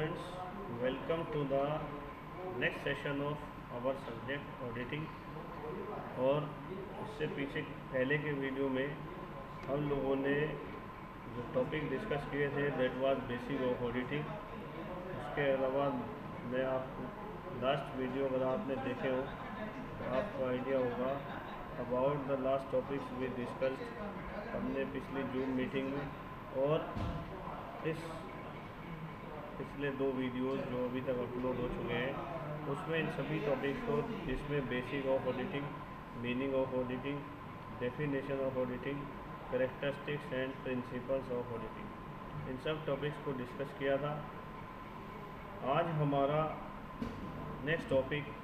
students, welcome to the next session of our subject auditing। और इससे पीछे पहले के वीडियो में हम लोगों ने जो टॉपिक डिस्कस किए थे that was basic of auditing. उसके अलावा मैं आपको लास्ट वीडियो अगर आपने देखे हो तो आपको आइडिया होगा about the last topics we discussed हमने पिछली जूम मीटिंग में। और इस पिछले दो वीडियोस जो अभी तक अपलोड हो चुके हैं उसमें इन सभी टॉपिक्स को, जिसमें basic of auditing, meaning of auditing, definition of auditing, characteristics and principles of auditing, इन सब टॉपिक्स को डिस्कस किया था। आज हमारा नेक्स्ट टॉपिक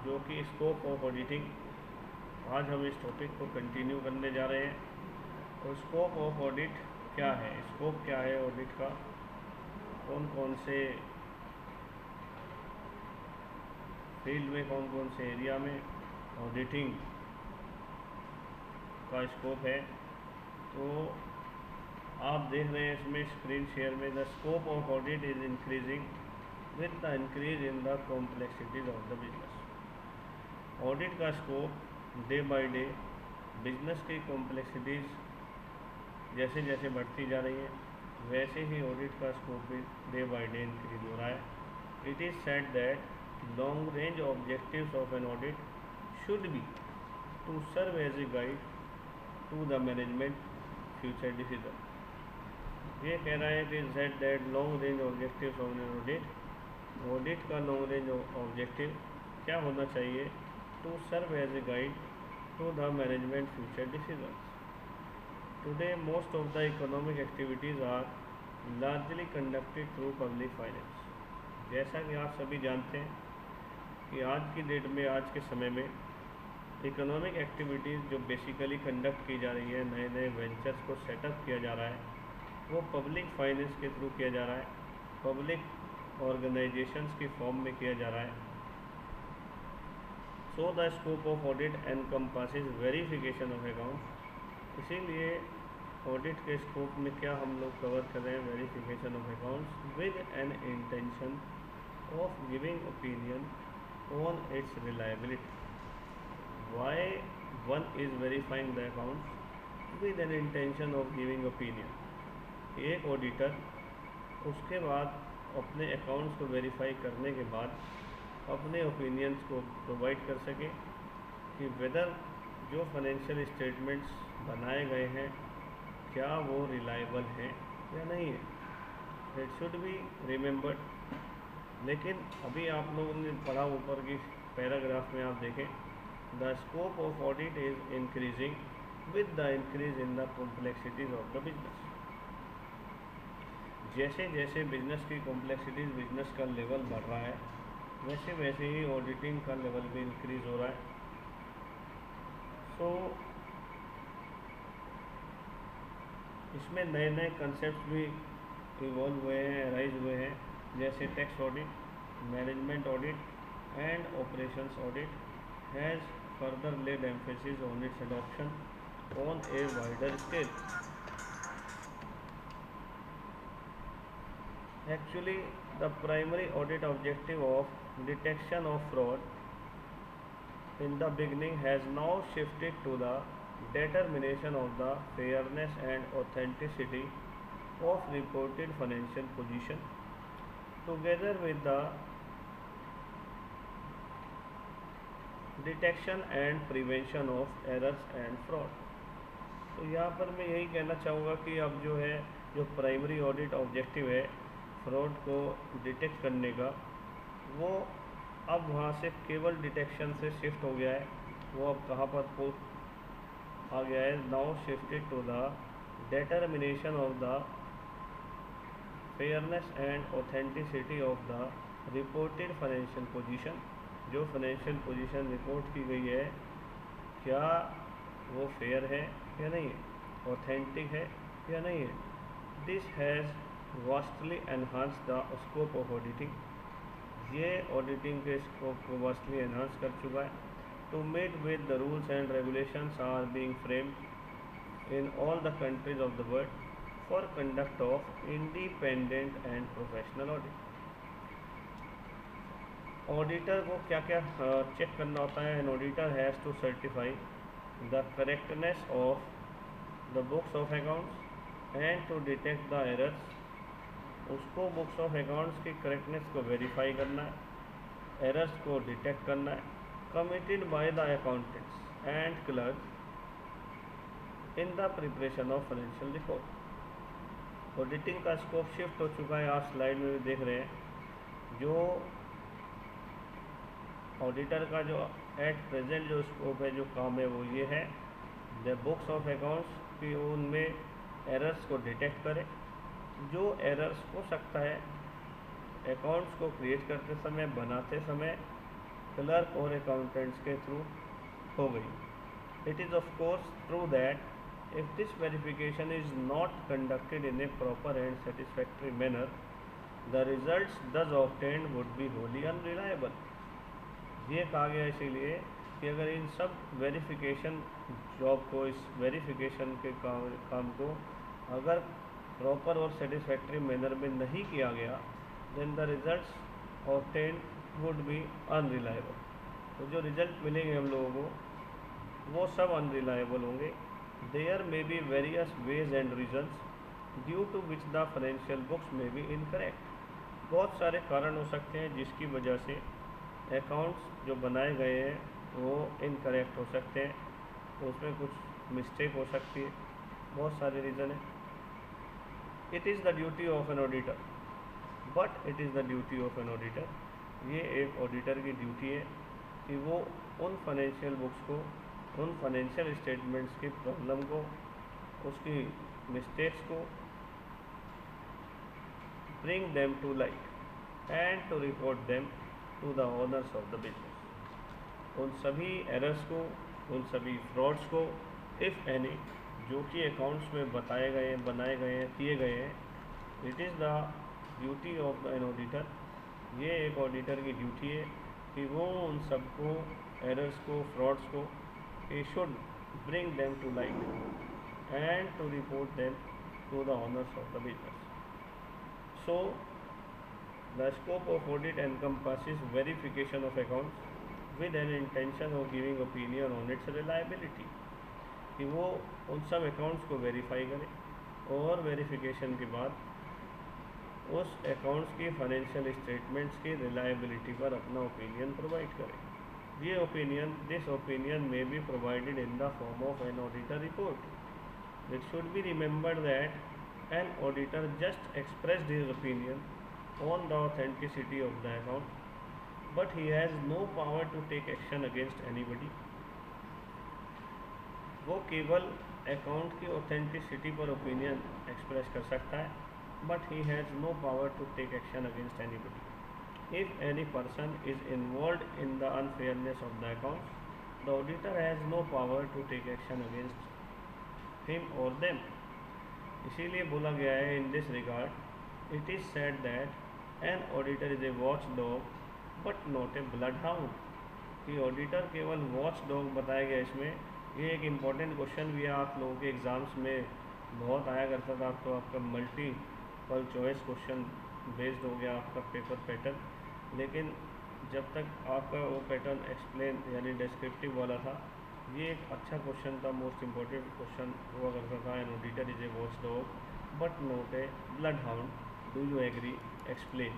जो कि स्कोप ऑफ ऑडिटिंग, आज हम इस टॉपिक को कंटिन्यू करने जा रहे हैं। और स्कोप ऑफ ऑडिट क्या है, स्कोप क्या है ऑडिट का, कौन कौन से फील्ड में, कौन कौन से एरिया में ऑडिटिंग का स्कोप है। तो आप देख रहे हैं इसमें स्क्रीन शेयर में, the scope of audit is increasing with the increase in the complexities of the business. Audit का scope day by day business की कॉम्प्लेक्सिटीज़ जैसे जैसे बढ़ती जा रही है वैसे ही ऑडिट का स्कोप भी डे बाय डे इंक्रीज हो रहा है। It is said that long range objectives of an audit should be to serve as a guide to the management future decision. ये कह रहा है कि said that long range objectives of an audit, audit का long range objective क्या होना चाहिए, to serve as a guide to the management future decision. Today, most of the economic activities are largely conducted through public finance। जैसा कि आप सभी जानते हैं कि आज की डेट में, आज के समय में इकोनॉमिक एक्टिविटीज़ जो बेसिकली कंडक्ट की जा रही है, नए नए वेंचर्स को सेटअप किया जा रहा है, वो पब्लिक फाइनेंस के थ्रू किया जा रहा है, पब्लिक ऑर्गेनाइजेशंस की फॉर्म में किया जा रहा है। So the scope of audit encompasses verification of accounts. इसीलिए ऑडिट के स्कोप में क्या हम लोग कवर कर रहे हैं, verification of accounts with an intention of giving opinion on its reliability. Why one is verifying the accounts with an intention of giving opinion. एक ऑडिटर उसके बाद अपने अकाउंट्स को वेरीफाई करने के बाद अपने ओपिनियंस को प्रोवाइड कर सके कि वेदर जो फाइनेंशियल स्टेटमेंट्स बनाए गए हैं क्या वो रिलायबल हैं या नहीं है। It should be remembered. लेकिन अभी आप लोगों ने पढ़ा ऊपर की पैराग्राफ में, आप देखें, the scope of audit is increasing with the increase in the complexities of the business. जैसे जैसे बिजनेस की कॉम्प्लेक्सिटीज, बिजनेस का लेवल बढ़ रहा है वैसे वैसे ही ऑडिटिंग का लेवल भी इंक्रीज हो रहा है। तो इसमें नए नए कंसेप्ट भी इवॉल्व हुए हैं, अराइज हुए हैं, जैसे tax audit, management audit and operations audit has further led emphasis on its adoption on a wider scale. Actually the primary audit objective of detection of fraud in the beginning has now shifted to the determination of the fairness and authenticity of reported financial position together with the detection and prevention of errors and fraud। तो यहाँ पर मैं यही कहना चाहूँगा कि अब जो है, जो प्राइमरी ऑडिट ऑब्जेक्टिव है फ्रॉड को डिटेक्ट करने का, वो अब वहाँ से केवल डिटेक्शन से शिफ्ट हो गया है। वो अब कहाँ पर आ गया है, now shifted to the determination of the fairness and authenticity of the reported financial position. जो फाइनेंशियल पोजीशन रिपोर्ट की गई है क्या वो फेयर है या नहीं है, ऑथेंटिक है या नहीं है। This has vastly enhance the scope of auditing. ये ऑडिटिंग के स्कोप को वास्टली एनहांस कर चुका है। To meet with the rules and regulations are being framed in all the countries of the world for conduct of independent and professional audit. Auditor को क्या क्या check करना होता है? An auditor has to certify the correctness of the books of accounts and to detect the errors. उसको books of accounts की correctness को verify करना है, एरर्स को डिटेक्ट करना है, committed by the accountants and clerk in the preparation of financial report. Auditing का scope shift हो चुका है, आप स्लाइड में भी देख रहे हैं। जो ऑडिटर का जो एट प्रेजेंट जो स्कोप है, जो काम है, वो ये है द बुक्स ऑफ अकाउंट्स की उनमें एरर्स को डिटेक्ट करें। जो एरर्स हो सकता है अकाउंट्स को क्रिएट करते समय, बनाते समय क्लर्क और अकाउंटेंट्स के थ्रू हो गई। It is of course true that if this verification is not conducted in a proper and satisfactory manner, the results thus obtained would be wholly unreliable. ये कहा गया इसीलिए कि अगर इन सब वेरिफिकेशन जॉब को, इस वेरिफिकेशन के काम को अगर प्रॉपर और सेटिस्फैक्ट्री मैनर में नहीं किया गया, then the results obtained would be unreliable. तो जो रिजल्ट मिलेंगे हम लोगों को वो सब अनरिलायबल होंगे। There may be various ways and reasons due to which the financial books may be incorrect. बहुत सारे कारण हो सकते हैं जिसकी वजह से अकाउंट्स जो बनाए गए हैं वो इनकरेक्ट हो सकते हैं, तो उसमें कुछ मिस्टेक हो सकती है, बहुत सारे रीज़न है। It is the duty of an auditor, but it is the duty of an auditor, ये एक ऑडिटर की ड्यूटी है कि वो उन फाइनेंशियल बुक्स को, उन फाइनेंशियल स्टेटमेंट्स की प्रॉब्लम को, उसकी मिस्टेक्स को bring them to light and to report them to the owners of the business. उन सभी एरर्स को, उन सभी फ्रॉड्स को, इफ़ एनी, जो कि अकाउंट्स में बताए गए हैं, बनाए गए हैं, किए गए हैं, it is the duty of an auditor, ये एक ऑडिटर की ड्यूटी है कि वो उन सबको, एरर्स को, फ्रॉड्स को, he should bring them to light and to report them to the owners of the business. So, the scope of audit encompasses verification of accounts with an intention of giving opinion on its reliability. कि वो उन सब accounts को verify करे और verification के बाद उस अकाउंट्स की फाइनेंशियल स्टेटमेंट्स की रिलायबिलिटी पर अपना ओपिनियन प्रोवाइड करे। ये opinion, this opinion may be provided in the form of an auditor report. It should be remembered that an auditor just expressed his opinion on the authenticity of the account, but he has no power to take action against anybody. वो केवल account की authenticity पर opinion express कर सकता है, but he has no power to take action against anybody. If any person is involved in the unfairness of the accounts, the auditor has no power to take action against him or them. इसीलिए बोला गया है in this regard, it is said that an auditor is a watchdog but not a bloodhound. कि auditor केवल watch dog बताया गया इसमें। ये एक इम्पॉर्टेंट क्वेश्चन भी है, आप लोगों के एग्ज़ाम्स में बहुत आया करता था। तो आपका मल्टीपल चॉइस क्वेश्चन बेस्ड हो गया आपका पेपर पैटर्न, लेकिन जब तक आपका वो पैटर्न एक्सप्लेन यानी डिस्क्रिप्टिव वाला था, ये एक अच्छा क्वेश्चन था, मोस्ट इम्पॉर्टेंट क्वेश्चन हुआ करता था। An auditor is a watch dog but not a blood hound, do you agree, explain.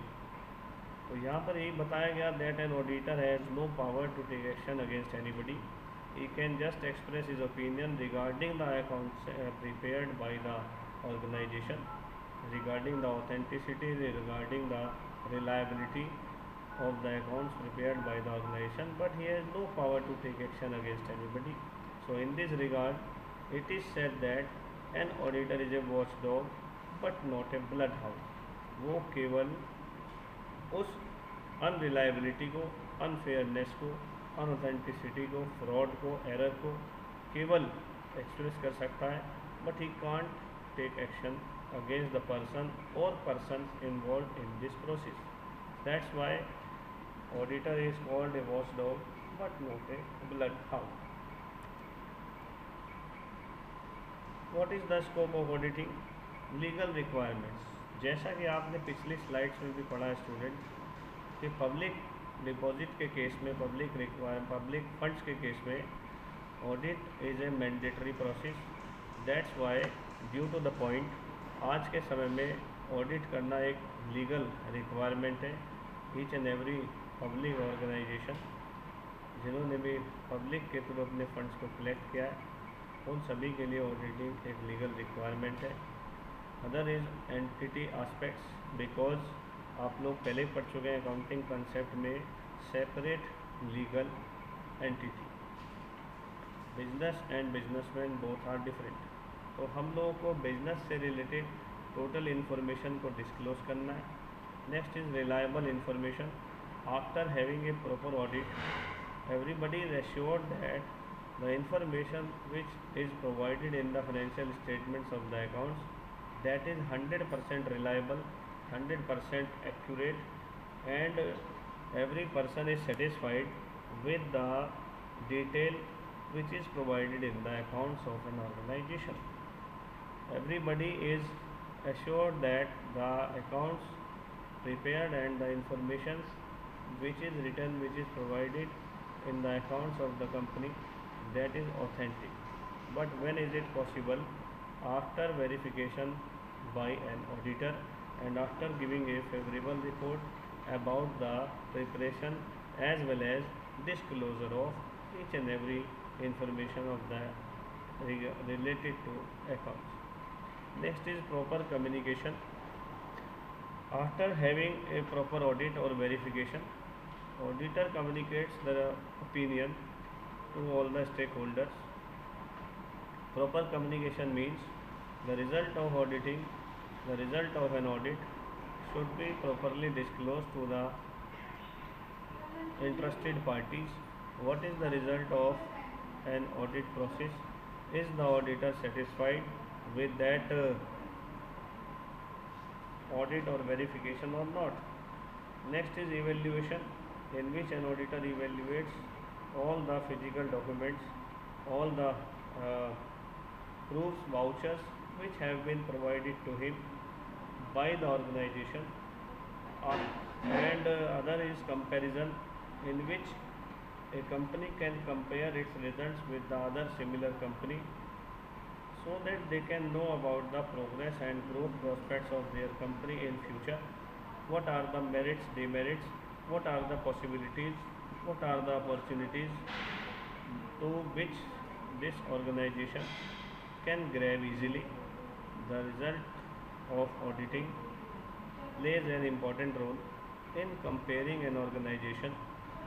तो यहाँ पर यही बताया गया that an auditor has no power to take action against anybody, he can just express his opinion regarding the accounts prepared by the organization, regarding the authenticity, regarding the reliability of the accounts prepared by the organization, but he has no power to take action against anybody. So in this regard, it is said that an auditor is a watchdog but not a bloodhound. वो केवल उस अनरिलायबिलिटी को, unfairness को, अनऑथेंटिसिटी को, fraud को, error को केवल express कर सकता है, but he can't take action against the person और persons involve in this process. That's why auditor is called a watch dog but not a blood hound. What is the scope of auditing? Legal requirements. जैसा कि आपने पिछली slides में भी पढ़ा है student, कि पब्लिक डिपॉजिट के केस में, पब्लिक फंड्स के केस में audit is a mandatory process. That's why due to the point आज के समय में ऑडिट करना एक लीगल रिक्वायरमेंट है। Each and every public organization जिन्होंने भी पब्लिक के थ्रू अपने फंड्स को कलेक्ट किया है उन सभी के लिए ऑडिटिंग एक लीगल रिक्वायरमेंट है। Other is entity aspects, because आप लोग पहले ही पढ़ चुके हैं अकाउंटिंग कंसेप्ट में separate legal entity. Business and businessman both are different. तो हम लोगों को बिजनेस से रिलेटेड टोटल इन्फॉर्मेशन को डिस्क्लोज करना है। Next is reliable information. After having a proper audit everybody is assured that the information which is provided in the financial statements of the accounts, that is 100% reliable, 100% accurate, and every person is satisfied with the detail which is provided in the accounts of an organization. Everybody is assured that the accounts prepared and the information which is written, which is provided in the accounts of the company, that is authentic. But when is it possible? After verification by an auditor and after giving a favorable report about the preparation as well as disclosure of each and every information of the related to accounts. Next is proper communication. After having a proper audit or verification, auditor communicates the opinion to all the stakeholders. Proper communication means the result of auditing, the result of an audit should be properly disclosed to the interested parties. What is the result of an audit process? Is the auditor satisfied with that audit or verification or not? Next is evaluation, in which an auditor evaluates all the physical documents, all the proofs, vouchers which have been provided to him by the organization. And other is comparison, in which a company can compare its results with the other similar company so that they can know about the progress and growth prospects of their company in future. What are the merits, demerits, what are the possibilities, what are the opportunities to which this organization can grab easily. The result of auditing plays an important role in comparing an organization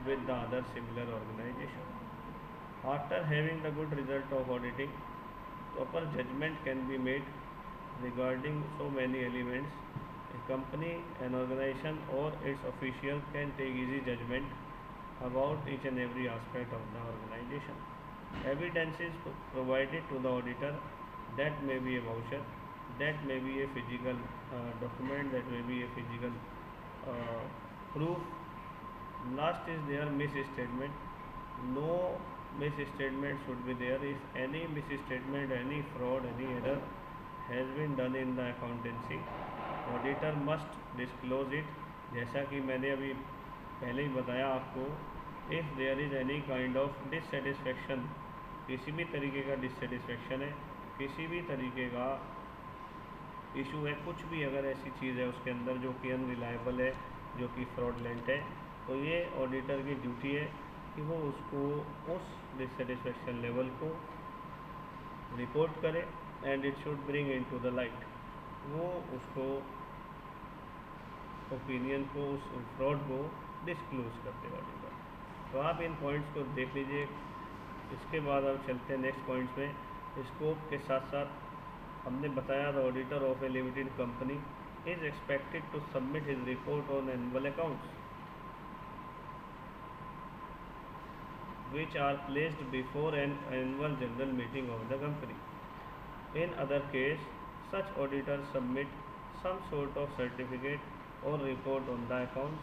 with the other similar organization. After having the good result of auditing, proper judgment can be made regarding so many elements. A company, an organization or its official can take easy judgment about each and every aspect of the organization. Evidence is provided to the auditor. That may be a voucher, that may be a physical document, that may be a physical proof. Last is their misstatement. No misstatement should be there. If any misstatement, any fraud, any error has been done in the accountancy, auditor must disclose it. जैसा कि मैंने अभी पहले ही बताया आपको, if there is any kind of dissatisfaction, किसी भी तरीके का डिससेटिस्फेक्शन है, किसी भी तरीके का इशू है, कुछ भी अगर ऐसी चीज़ है उसके अंदर जो कि अनरिलायबल है, जो कि फ्रॉडलेंट है, तो ये ऑडिटर की ड्यूटी है कि वो उसको उस डिससेटिस्फेक्शन लेवल को रिपोर्ट करे and it should bring into the light. वो उसको ओपिनियन को, उस फ्रॉड को डिस्क्लोज करते हैं ऑडिटर। तो आप इन पॉइंट्स को देख लीजिए। इसके बाद अब चलते हैं नेक्स्ट पॉइंट्स में। स्कोप के साथ साथ हमने बताया the auditor of a limited company is expected to submit his report on annual accounts which are placed before an annual general meeting of the company. In other case, such auditors submit some sort of certificate or report on the accounts.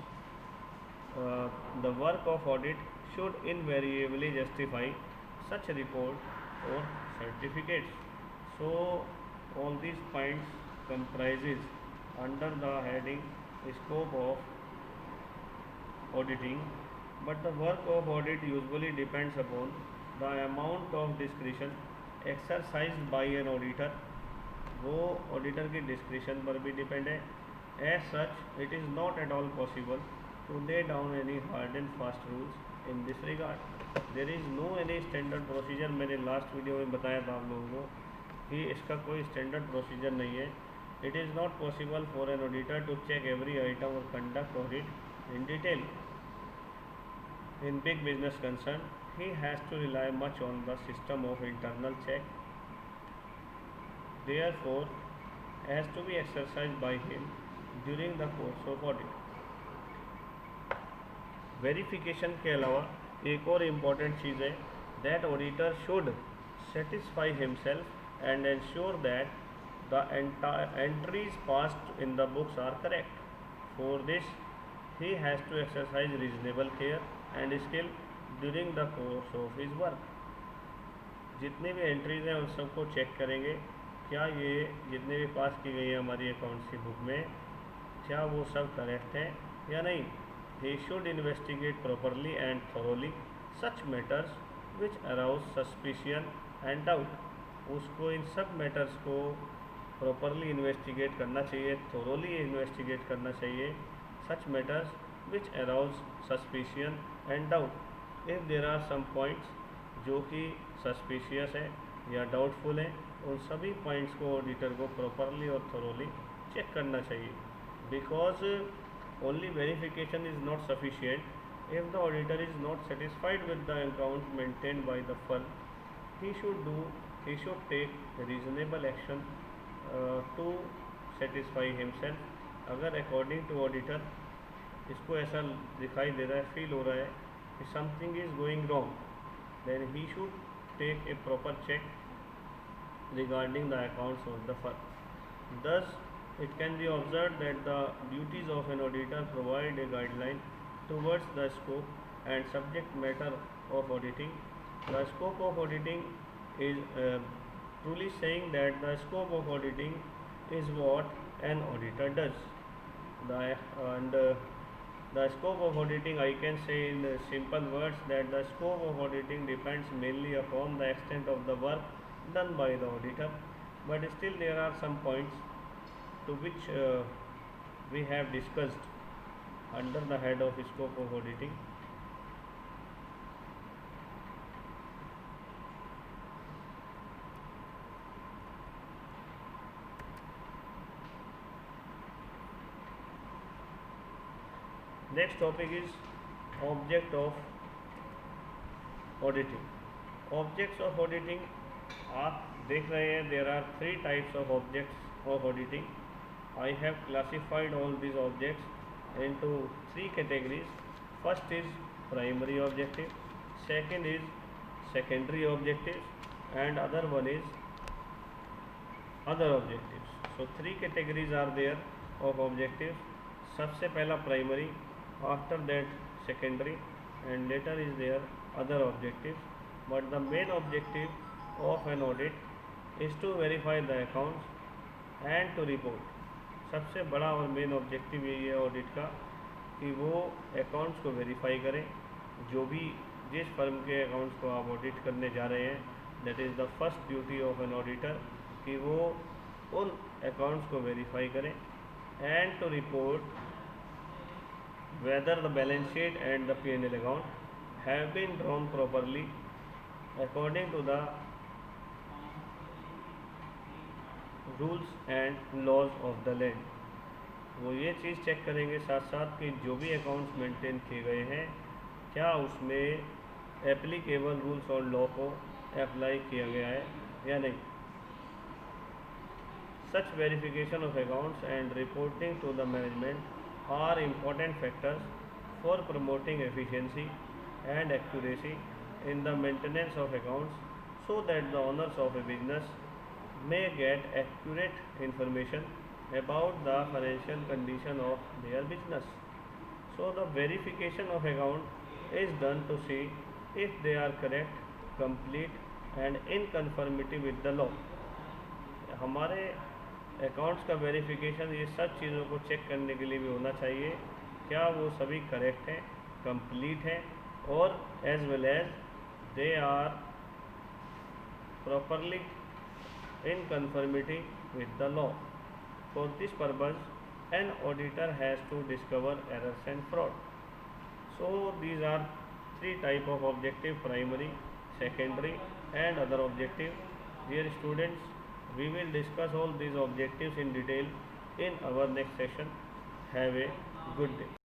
The work of audit should invariably justify such report or certificates. So, all these points comprises under the heading scope of auditing, but the work of audit usually depends upon the amount of discretion exercised by an auditor. वो auditor की discretion पर भी depend है. As such it is not at all possible to lay down any hard and fast rules in this regard. There is no any standard procedure. मैंने last video में बताया था आप लोगों को कि इसका कोई स्टैंडर्ड प्रोसीजर नहीं है. It is not possible for an auditor to check every item और conduct audit in detail. In big business concern, he has to rely much on the system of internal check. Therefore, has to be exercised by him during the course of audit. वेरिफिकेशन के अलावा एक और important चीज़ है that auditor should satisfy himself and ensure that the entries passed in the books are correct. For this he has to exercise reasonable care and skill during the course of his work. जितने भी entries हैं उन सबको check करेंगे क्या ये जितने भी पास की गई है हमारी अकाउंट्स की बुक में क्या वो सब करेक्ट हैं या नहीं. He should investigate properly and thoroughly such matters which arouse suspicion and doubt. उसको इन सब मैटर्स को प्रॉपरली इन्वेस्टिगेट करना चाहिए, थोरोली इन्वेस्टिगेट करना चाहिए. Such matters which arouse suspicion and doubt. If there are some points जो कि suspicious है या doubtful है उन सभी पॉइंट्स को ऑडिटर को प्रॉपरली और थोरोली चेक करना चाहिए. Because only verification is not sufficient. If the auditor is not satisfied with the accounts maintained by the firm, he should take reasonable action to satisfy himself. अगर according to auditor इसको ऐसा दिखाई दे रहा है, feel हो रहा है कि something is going wrong, then he should take a proper check regarding the accounts of the firm. Thus, it can be observed that the duties of an auditor provide a guideline towards the scope and subject matter of auditing. The scope of auditing is truly saying that the scope of auditing is what an auditor does. The scope of auditing, I can say in simple words that the scope of auditing depends mainly upon the extent of the work done by the auditor, but still there are some points to which we have discussed under the head of scope of auditing. Next topic is object of auditing. Objects of auditing आप देख रहे हैं there are 3 types of objects of auditing. I have classified all these objects into 3 categories. First is primary objective, second is secondary objectives, and other one is other objectives. So 3 categories are there of objectives. सबसे पहला primary, after that secondary, and later is there other objectives. But the main objective of an audit is to verify the accounts and to report. सबसे बड़ा और main objective यही है audit का कि वो अकाउंट्स को वेरीफाई करें. जो भी जिस फर्म के अकाउंट्स को आप ऑडिट करने जा रहे हैं, that is the first duty of an auditor कि वो उन अकाउंट्स को वेरीफाई करें and to report whether the balance sheet and the P&L account have been drawn properly according to the rules and laws of the land. वो ये चीज़ check करेंगे साथ साथ कि जो भी अकाउंट्स मेंटेन किए गए हैं क्या उसमें एप्लीकेबल रूल्स और लॉ को अप्लाई किया गया है या नहीं. Such verification of accounts and reporting to the management are important factors for promoting efficiency and accuracy in the maintenance of accounts so that the owners of a business may get accurate information about the financial condition of their business. So the verification of account is done to see if they are correct, complete and in conformity with the law. हमारे accounts का verification ये सब चीज़ों को check करने के लिए भी होना चाहिए क्या वो सभी करेक्ट हैं complete है और as well as they are properly in conformity with the law. For this purpose, an auditor has to discover errors and fraud. So these are three type of objective: primary, secondary and other objective. Dear students, we will discuss all these objectives in detail in our next session. Have a good day.